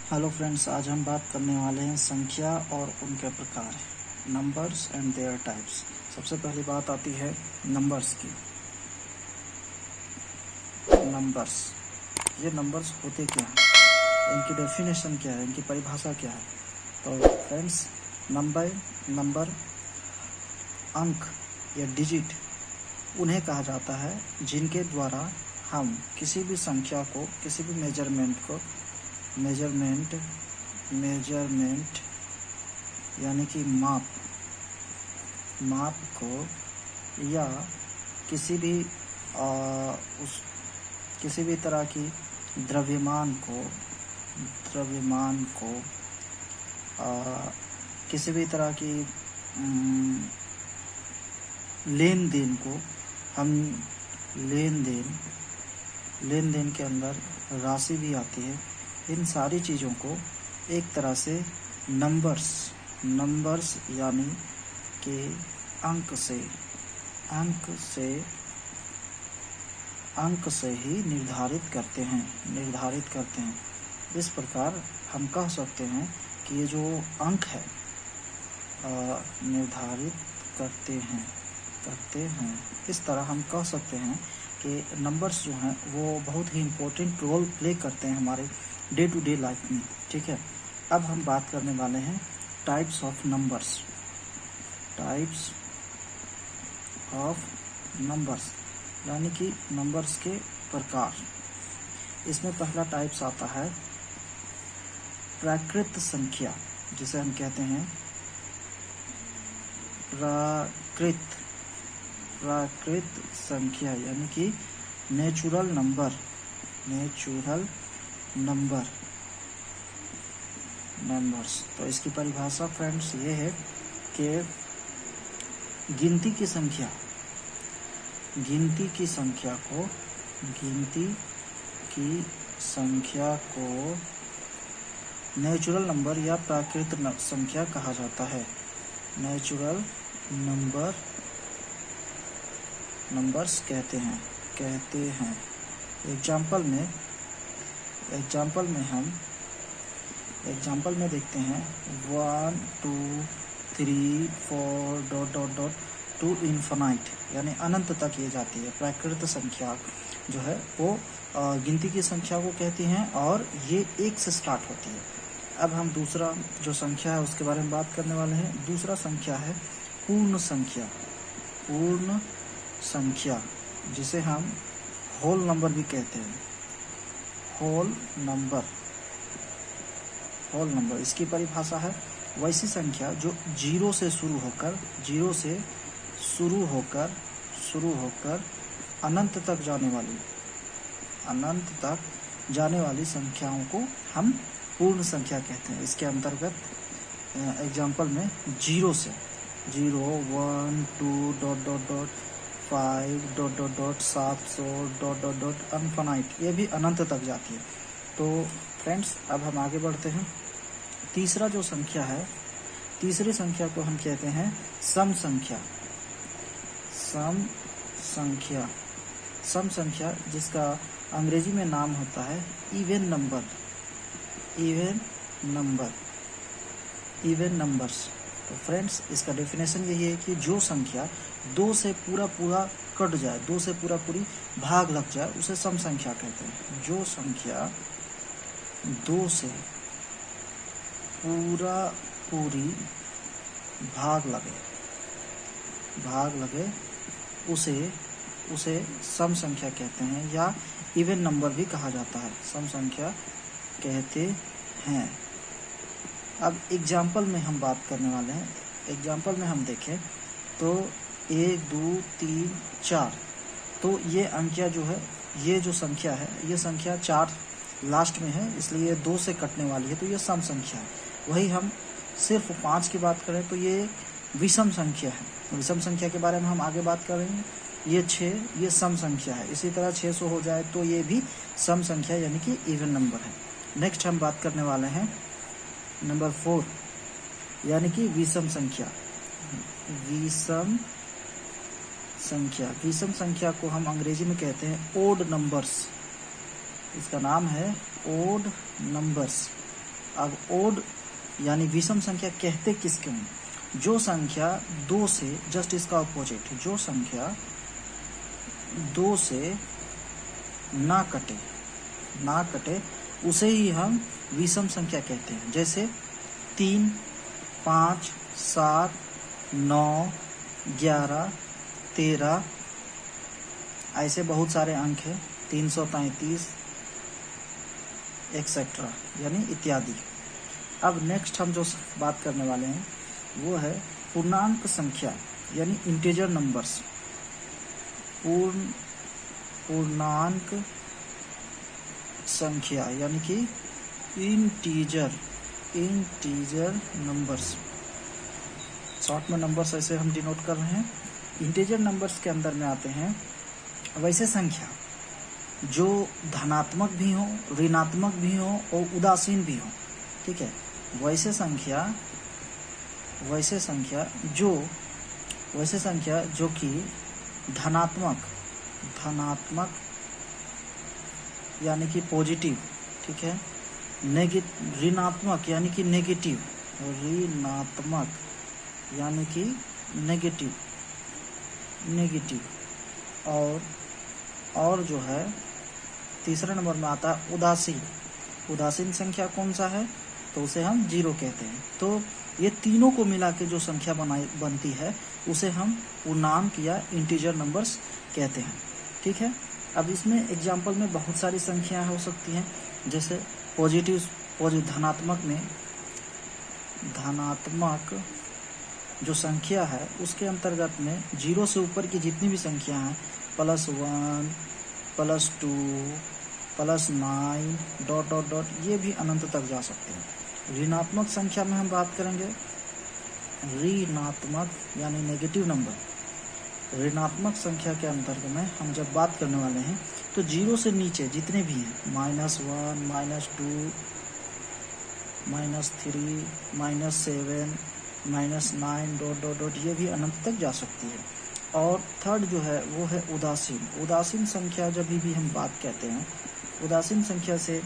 Hello friends, आज हम बात करने वाले हैं संख्या और उनके प्रकार, नंबर्स एंड देयर टाइप्स। सबसे पहली बात आती है नंबर्स की। नंबर्स, ये नंबर्स होते क्या हैं, इनकी डेफिनेशन क्या है, इनकी परिभाषा क्या है। तो फ्रेंड्स, नंबर अंक या डिजिट उन्हें कहा जाता है जिनके द्वारा हम किसी भी संख्या को, किसी भी मेजरमेंट यानी कि माप को या किसी भी तरह की द्रव्यमान को किसी भी तरह की लेन देन को हम लेन देन के अंदर राशि भी आती है। इन सारी चीज़ों को एक तरह से नंबर्स यानी कि अंक से ही निर्धारित करते हैं। इस प्रकार हम कह सकते हैं कि ये जो अंक है निर्धारित करते हैं। इस तरह हम कह सकते हैं कि नंबर्स जो हैं वो बहुत ही इम्पोर्टेंट रोल प्ले करते हैं हमारे डे टू डे लाइफ में। ठीक है, अब हम बात करने वाले हैं टाइप्स ऑफ नंबर्स यानी कि नंबर्स के प्रकार। इसमें पहला टाइप्स आता है प्राकृत संख्या, जिसे हम कहते हैं प्राकृत संख्या यानी कि नेचुरल नंबर्स। तो इसकी परिभाषा फ्रेंड्स ये है कि गिनती की संख्या को नेचुरल नंबर या प्राकृतिक संख्या कहा जाता है। नेचुरल नंबर्स कहते हैं। एग्जाम्पल में देखते हैं 1 2 3 4 ... टू इन्फिनाइट यानी अनंत तक ये जाती है। प्राकृत संख्या जो है वो गिनती की संख्या को कहती हैं और ये 1 से स्टार्ट होती है। अब हम दूसरा जो संख्या है उसके बारे में बात करने वाले हैं। दूसरा संख्या है पूर्ण संख्या, जिसे हम होल नंबर भी कहते हैं। होल नंबर इसकी परिभाषा है वैसी संख्या जो जीरो से शुरू होकर अनंत तक जाने वाली संख्याओं को हम पूर्ण संख्या कहते हैं। इसके अंतर्गत एग्जाम्पल में 0 1 2 5 700 अनफिनाइट, ये भी अनंत तक जाती है। तो फ्रेंड्स, अब हम आगे बढ़ते हैं। तीसरा जो संख्या है, तीसरी संख्या को हम कहते हैं सम संख्या, जिसका अंग्रेजी में नाम होता है इवन नंबर्स। तो फ्रेंड्स, इसका डेफिनेशन यही है कि जो संख्या 2 से पूरा कट जाए, 2 से पूरी भाग लग जाए, उसे सम संख्या कहते हैं। जो संख्या 2 से पूरी भाग लगे उसे सम संख्या कहते हैं, या इवन नंबर भी कहा जाता है। सम संख्या कहते हैं। अब एग्जाम्पल में हम बात करने वाले हैं। एग्जाम्पल में हम देखें तो 1 2 3 4, तो ये अंकिया जो है, ये जो संख्या है, ये संख्या 4 लास्ट में है, इसलिए 2 से कटने वाली है, तो ये सम संख्या है। वही हम सिर्फ 5 की बात करें तो ये विषम संख्या है। विषम संख्या के बारे में हम आगे बात करेंगे। ये 6, ये सम संख्या है। इसी तरह 600 हो जाए तो ये भी सम संख्या यानी कि इवन नंबर है। नेक्स्ट हम बात करने वाले हैं नंबर 4 यानी कि विषम संख्या। विषम संख्या को हम अंग्रेजी में कहते हैं ओड नंबर्स। इसका नाम है ओड नंबर्स। अब ओड यानी विषम संख्या कहते किसके हैं? जो संख्या 2 से, जस्ट इसका अपोजिट, जो संख्या 2 से ना कटे उसे ही हम विषम संख्या कहते हैं। जैसे 3, 5, 7, 9, 11, 13, ऐसे बहुत सारे अंक हैं, 333 एक्सेट्रा यानी इत्यादि। अब नेक्स्ट हम जो बात करने वाले हैं वो है पूर्णांक संख्या यानी इंटीजर नंबर्स। पूर्णांक संख्या यानी कि इंटीजर नंबर्स, शॉर्ट में नंबर्स ऐसे हम डिनोट कर रहे हैं। इंटीजर नंबर्स के अंदर में आते हैं वैसे संख्या जो धनात्मक भी हो, ऋणात्मक भी हो और उदासीन भी हो, ठीक है। वैसे संख्या जो कि धनात्मक यानी कि पॉजिटिव, ठीक है, ऋणात्मक यानी कि नेगेटिव, ऋणात्मक यानी कि नेगेटिव और जो है तीसरे नंबर में आता है उदासीन संख्या कौन सा है? तो उसे हम 0 कहते हैं। तो ये तीनों को मिला के जो संख्या बनती है उसे हम पूर्णांक या इंटीजर नंबर्स कहते हैं, ठीक है। अब इसमें एग्जाम्पल में बहुत सारी संख्याएं हो सकती हैं, जैसे धनात्मक जो संख्या है उसके अंतर्गत में 0 से ऊपर की जितनी भी संख्या हैं, +1, +2, +9 ... ये भी अनंत तक जा सकते हैं। ऋणात्मक संख्या में हम बात करेंगे, ऋणात्मक यानी नेगेटिव नंबर। ऋणात्मक संख्या के अंतर्गत में हम जब बात करने वाले हैं तो 0 से नीचे जितने भी हैं, -1, -2, -3, -7, -9 ... ये भी अनंत तक जा सकती है। और थर्ड जो है वो है उदासीन संख्या। जब भी हम बात कहते हैं उदासीन संख्या से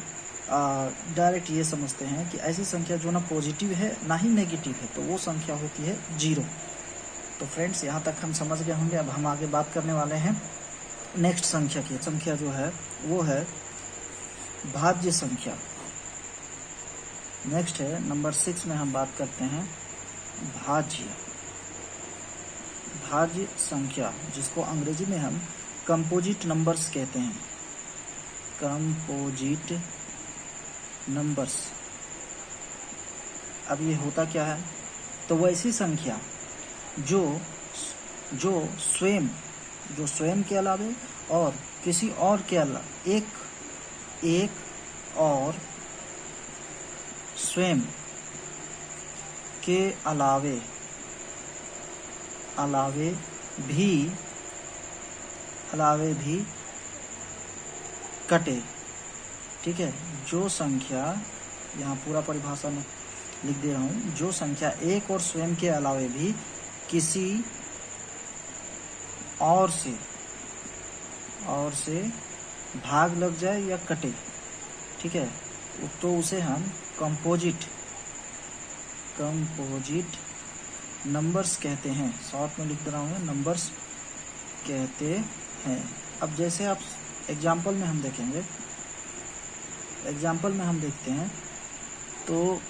डायरेक्ट ये समझते हैं कि ऐसी संख्या जो ना पॉजिटिव है ना ही नेगेटिव है, तो वो संख्या होती है 0। तो फ्रेंड्स यहाँ तक हम समझ गए होंगे। अब हम आगे बात करने वाले हैं नेक्स्ट संख्या की। संख्या जो है वो है भाज्य संख्या। नेक्स्ट है नंबर 6 में हम बात करते हैं भाज्य संख्या, जिसको अंग्रेजी में हम कंपोजिट नंबर्स कहते हैं। Composite numbers. अब ये होता क्या है? तो वैसी संख्या जो स्वयं के अलावे और किसी और के अलावा एक और स्वयं के अलावे भी कटे, ठीक है। जो संख्या, यहाँ पूरा परिभाषा में लिख दे रहा हूँ, जो संख्या एक और स्वयं के अलावे भी किसी और से भाग लग जाए या कटे, ठीक है, तो उसे हम कंपोजिट नंबर्स कहते हैं। शॉर्ट में लिख दे रहा हूँ, नंबर्स कहते हैं। अब जैसे आप एग्जाम्पल में हम देखते हैं तो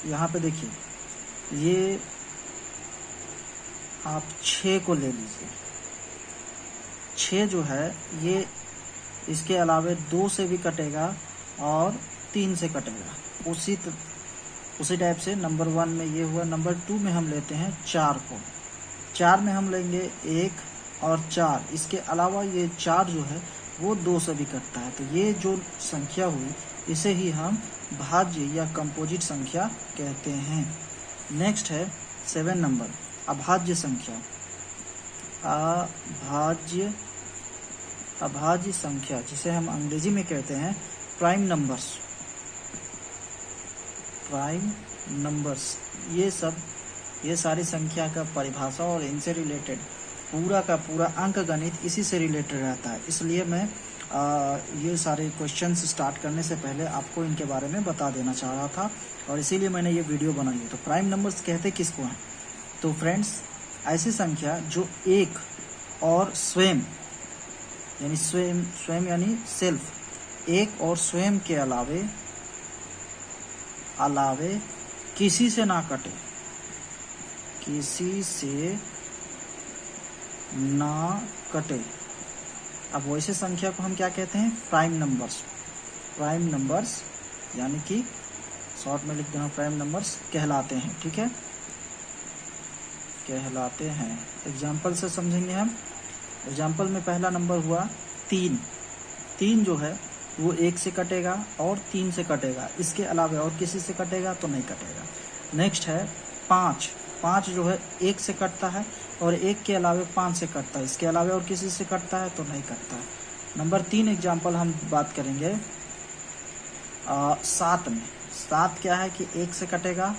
यहाँ पे देखिए, ये आप 6 को ले लीजिए। 6 जो है ये इसके अलावे 2 से भी कटेगा और 3 से कटेगा। उसी टाइप से नंबर 1 में ये हुआ। नंबर 2 में हम लेते हैं 4 को। 4 में हम लेंगे 1 और 4। इसके अलावा ये 4 जो है वो 2 से भी कटता है। तो ये जो संख्या हुई इसे ही हम भाज्य या कंपोजिट संख्या कहते हैं। नेक्स्ट है 7 नंबर, अभाज्य संख्या। अभाज्य संख्या जिसे हम अंग्रेजी में कहते हैं प्राइम नंबर्स। ये सारी संख्या का परिभाषा और इनसे रिलेटेड पूरा का पूरा अंक गणित इसी से रिलेटेड रहता है। इसलिए मैं ये सारे क्वेश्चंस स्टार्ट करने से पहले आपको इनके बारे में बता देना चाह रहा था और इसीलिए मैंने ये वीडियो बनाई है। तो प्राइम नंबर्स कहते किसको हैं? तो फ्रेंड्स, ऐसी संख्या जो एक और स्वयं यानी सेल्फ, एक और स्वयं के अलावे किसी से ना कटे, किसी से ना कटे। अब वैसे संख्या को हम क्या कहते हैं? Prime numbers. प्राइम नंबर्स यानी कि शॉर्ट में लिख देना, प्राइम नंबर्स कहलाते हैं। ठीक है, कहलाते हैं। एग्जाम्पल से समझेंगे हम। एग्जाम्पल में पहला नंबर हुआ 3। 3 जो है वो 1 से कटेगा और 3 से कटेगा, इसके अलावा और किसी से कटेगा तो नहीं कटेगा। नेक्स्ट है 5। 5 जो है 1 से कटता है और 1 के अलावा 5 से कटता है, इसके अलावा और किसी से कटता है तो नहीं कटता है। नंबर 3 एग्जाम्पल हम बात करेंगे 7 में। 7 क्या है कि 1 से कटेगा,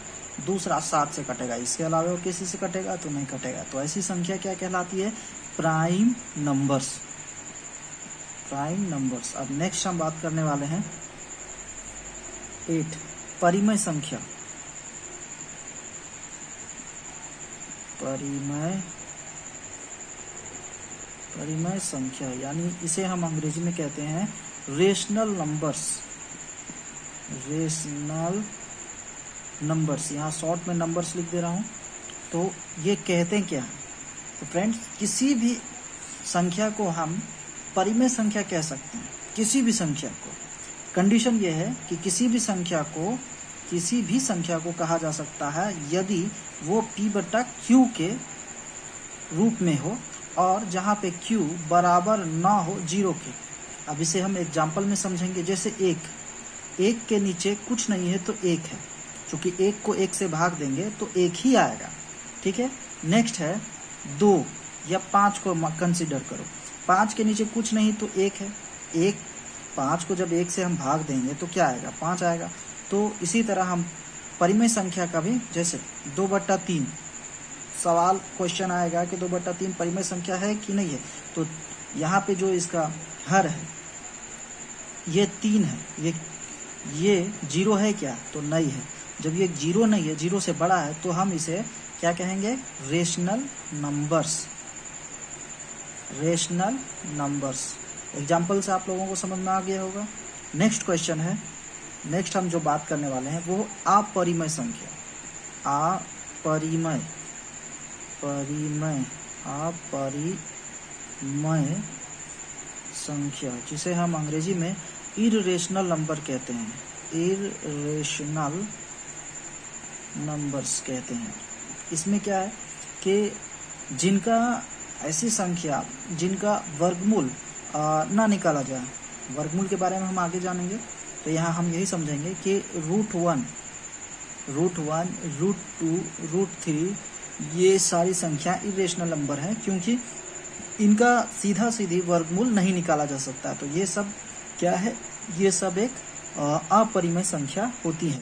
दूसरा 7 से कटेगा, इसके अलावा और किसी से कटेगा तो नहीं कटेगा। तो ऐसी संख्या क्या कहलाती है? Prime numbers. Prime numbers. अब नेक्स्ट हम बात करने वाले हैं 8, परिमेय संख्या। परिमेय संख्या यानी इसे हम अंग्रेजी में कहते हैं रेशनल नंबर्स। रेशनल नंबर्स, यहाँ शॉर्ट में नंबर्स लिख दे रहा हूँ। तो ये कहते हैं क्या? तो फ्रेंड्स, किसी भी संख्या को हम परिमेय संख्या कह सकते हैं, किसी भी संख्या को। कंडीशन ये है कि किसी भी संख्या को कहा जा सकता है यदि वो p/q के रूप में हो और जहाँ पे q बराबर ना हो 0 के। अब इसे हम एग्जाम्पल में समझेंगे। जैसे 1 के नीचे कुछ नहीं है तो 1 है, क्योंकि 1 को 1 से भाग देंगे तो 1 ही आएगा। ठीक है। नेक्स्ट है 2 या 5 को कंसिडर करो। 5 के नीचे कुछ नहीं तो 1 है। 5 को जब 1 से हम भाग देंगे तो क्या आएगा? 5 आएगा। तो इसी तरह हम परिमेय संख्या का भी, जैसे 2/3, सवाल क्वेश्चन आएगा कि 2/3 परिमेय संख्या है कि नहीं है। तो यहाँ पे जो इसका हर है ये 3 है, ये 0 है क्या? तो नहीं है। जब ये 0 नहीं है, 0 से बड़ा है, तो हम इसे क्या कहेंगे? Rational numbers. Rational numbers. Example से आप लोगों को समझ में आ गया होगा। नेक्स्ट क्वेश्चन है, नेक्स्ट हम जो बात करने वाले हैं वो अपरिमेय संख्या। अपरिमेय संख्या, जिसे हम अंग्रेजी में इररेशनल नंबर कहते हैं। इररेशनल नंबर्स कहते हैं। इसमें क्या है कि ऐसी संख्या जिनका वर्गमूल ना निकाला जाए। वर्गमूल के बारे में हम आगे जानेंगे। तो यहाँ हम यही समझेंगे कि √1, √2, √3 ये सारी संख्या इरेशनल नंबर है, क्योंकि इनका सीधी वर्गमूल नहीं निकाला जा सकता। तो ये सब क्या है? ये सब एक अपरिमेय संख्या होती है।